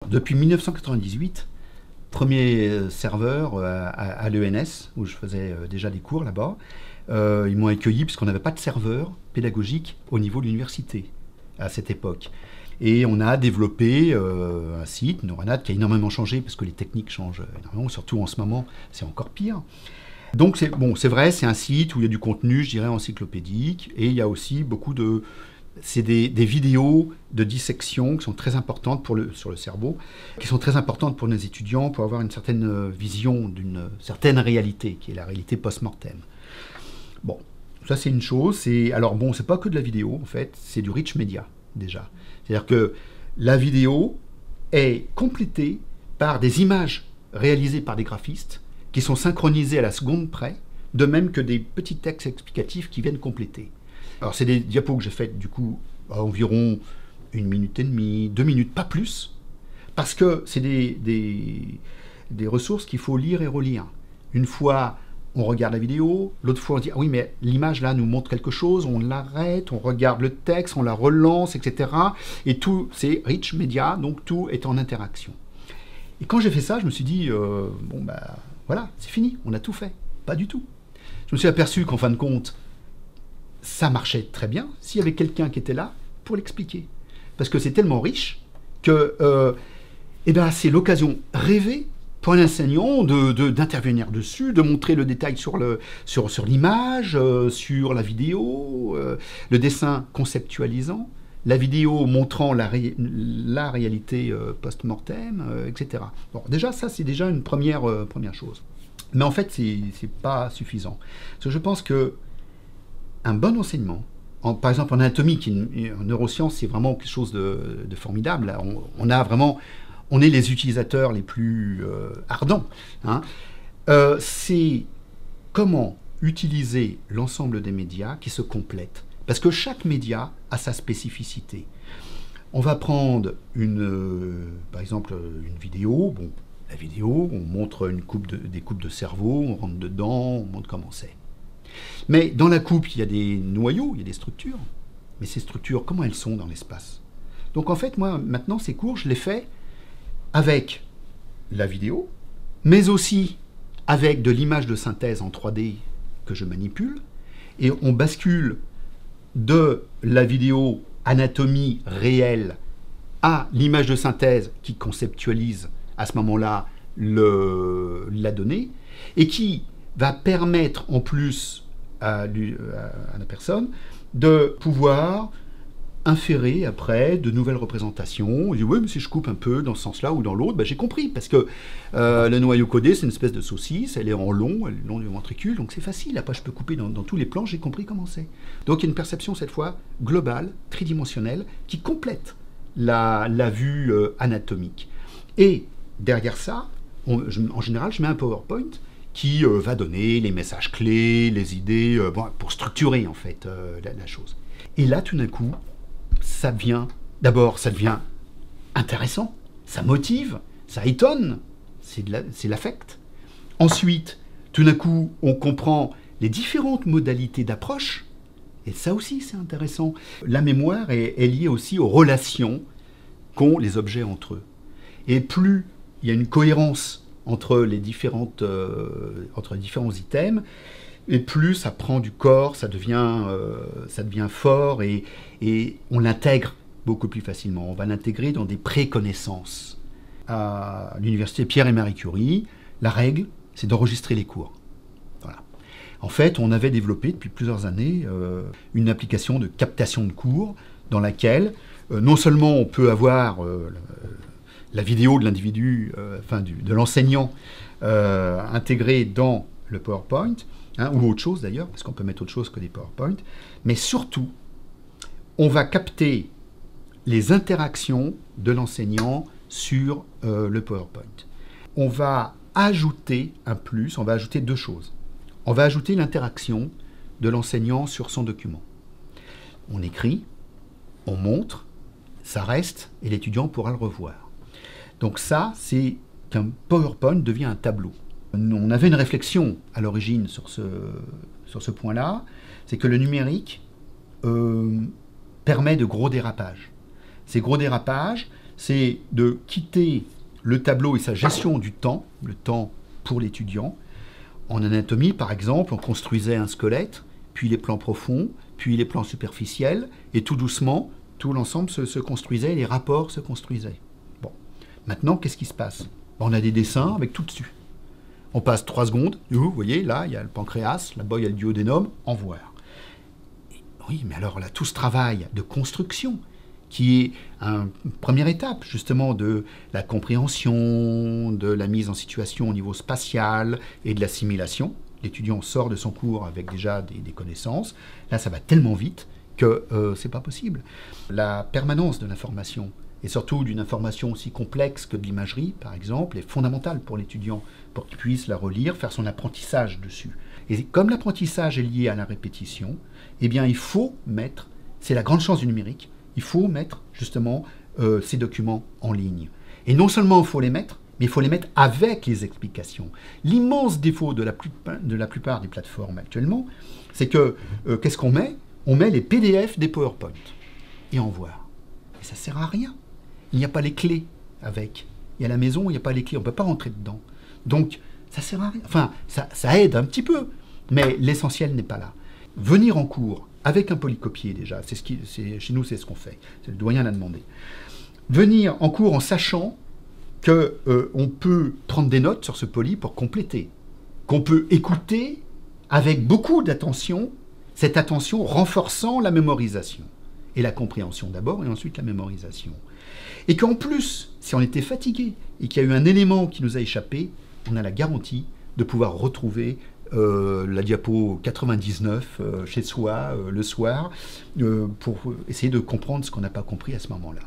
depuis 1998, premier serveur à l'ENS, où je faisais déjà des cours là-bas. Ils m'ont accueilli parce qu'on n'avait pas de serveur pédagogique au niveau de l'université à cette époque. Et on a développé un site, Neuronat, qui a énormément changé parce que les techniques changent énormément, surtout en ce moment, c'est encore pire. Donc c'est vrai, c'est un site où il y a du contenu, je dirais, encyclopédique, et il y a aussi beaucoup de... C'est des vidéos de dissection qui sont très importantes sur le cerveau, qui sont très importantes pour nos étudiants, pour avoir une certaine vision d'une certaine réalité, qui est la réalité post-mortem. Bon, ça c'est une chose. Alors bon, c'est pas que de la vidéo, en fait, c'est du rich media, déjà. C'est-à-dire que la vidéo est complétée par des images réalisées par des graphistes qui sont synchronisées à la seconde près, de même que des petits textes explicatifs qui viennent compléter. Alors c'est des diapos que j'ai faites du coup à environ 1 minute et demie, 2 minutes, pas plus, parce que c'est des ressources qu'il faut lire et relire. Une fois, on regarde la vidéo, l'autre fois on dit « Ah oui, mais l'image là nous montre quelque chose », on l'arrête, on regarde le texte, on la relance, etc. Et tout, c'est rich media, donc tout est en interaction. Et quand j'ai fait ça, je me suis dit bon bah voilà, c'est fini, on a tout fait. Pas du tout. Je me suis aperçu qu'en fin de compte, ça marchait très bien s'il y avait quelqu'un qui était là pour l'expliquer. Parce que c'est tellement riche que c'est l'occasion rêvée pour un enseignant d'intervenir dessus, de montrer le détail sur l'image, sur la vidéo, le dessin conceptualisant, la vidéo montrant la réalité post-mortem, etc. Bon, déjà, ça, c'est déjà une première chose. Mais en fait, c'est pas suffisant. Parce que je pense que un bon enseignement, par exemple en anatomie, en neurosciences, c'est vraiment quelque chose de formidable. Là, on est les utilisateurs les plus ardents. Hein. C'est comment utiliser l'ensemble des médias qui se complètent. Parce que chaque média a sa spécificité. On va prendre par exemple une vidéo. Bon, la vidéo, on montre des coupes de cerveau, on rentre dedans, on montre comment c'est. Mais dans la coupe, il y a des noyaux, il y a des structures. Mais ces structures, comment elles sont dans l'espace? Donc en fait, moi, maintenant, ces cours, je les fais avec la vidéo, mais aussi avec de l'image de synthèse en 3D que je manipule, et on bascule de la vidéo anatomie réelle à l'image de synthèse qui conceptualise à ce moment-là la donnée, et qui va permettre en plus à la personne de pouvoir inférer après de nouvelles représentations. On dit oui, mais si je coupe un peu dans ce sens-là ou dans l'autre, ben, j'ai compris, parce que le noyau codé, c'est une espèce de saucisse, elle est en long, elle est le long du ventricule, donc c'est facile. Après, je peux couper dans tous les plans, j'ai compris comment c'est. Donc il y a une perception cette fois globale, tridimensionnelle, qui complète la vue anatomique. Et derrière ça, en général, je mets un PowerPoint qui va donner les messages clés, les idées, pour structurer en fait la chose. Et là, tout d'un coup, ça devient intéressant, ça motive, ça étonne, c'est l'affect. Ensuite, tout d'un coup, on comprend les différentes modalités d'approche, et ça aussi, c'est intéressant. La mémoire est liée aussi aux relations qu'ont les objets entre eux. Et plus il y a une cohérence entre les différents items, et plus ça prend du corps, ça devient fort, et on l'intègre beaucoup plus facilement. On va l'intégrer dans des préconnaissances. À l'université Pierre et Marie Curie, la règle, c'est d'enregistrer les cours. Voilà. En fait, on avait développé depuis plusieurs années une application de captation de cours dans laquelle non seulement on peut avoir la vidéo de l'individu, de l'enseignant intégrée dans le PowerPoint, ou autre chose d'ailleurs, parce qu'on peut mettre autre chose que des PowerPoint, mais surtout, on va capter les interactions de l'enseignant sur le PowerPoint. On va ajouter un plus, on va ajouter deux choses. On va ajouter l'interaction de l'enseignant sur son document. On écrit, on montre, ça reste, et l'étudiant pourra le revoir. Donc ça, c'est qu'un PowerPoint devient un tableau. On avait une réflexion à l'origine sur ce point-là, c'est que le numérique permet de gros dérapages. Ces gros dérapages, c'est de quitter le tableau et sa gestion du temps, le temps pour l'étudiant. En anatomie, par exemple, on construisait un squelette, puis les plans profonds, puis les plans superficiels, et tout doucement, tout l'ensemble se construisait, les rapports se construisaient. Bon. Maintenant, qu'est-ce qui se passe? On a des dessins avec tout dessus. On passe 3 secondes, vous voyez, là, il y a le pancréas, là-bas, il y a le duodénum, en voir. Oui, mais alors là, tout ce travail de construction, qui est une première étape, justement, de la compréhension, de la mise en situation au niveau spatial et de l'assimilation. L'étudiant sort de son cours avec déjà des connaissances. Là, ça va tellement vite que c'est pas possible. La permanence de l'information, et surtout d'une information aussi complexe que de l'imagerie, par exemple, est fondamentale pour l'étudiant, pour qu'il puisse la relire, faire son apprentissage dessus. Et comme l'apprentissage est lié à la répétition, eh bien, il faut mettre, c'est la grande chance du numérique, il faut mettre justement ces documents en ligne. Et non seulement il faut les mettre, mais il faut les mettre avec les explications. L'immense défaut de la plupart des plateformes actuellement, c'est que, qu'est-ce qu'on met? On met les PDF des PowerPoint et en voir. Et ça ne sert à rien. Il n'y a pas les clés avec. Et à la maison, il n'y a pas les clés, on ne peut pas rentrer dedans. Donc, ça ne sert à rien. Enfin, ça aide un petit peu, mais l'essentiel n'est pas là. Venir en cours avec un polycopier déjà, chez nous, c'est ce qu'on fait. C'est le doyen l'a demandé. Venir en cours en sachant qu'on peut prendre des notes sur ce poly pour compléter, qu'on peut écouter avec beaucoup d'attention, cette attention renforçant la mémorisation. Et la compréhension d'abord, et ensuite la mémorisation. Et qu'en plus, si on était fatigué et qu'il y a eu un élément qui nous a échappé, on a la garantie de pouvoir retrouver la diapo 99 chez soi le soir pour essayer de comprendre ce qu'on n'a pas compris à ce moment-là.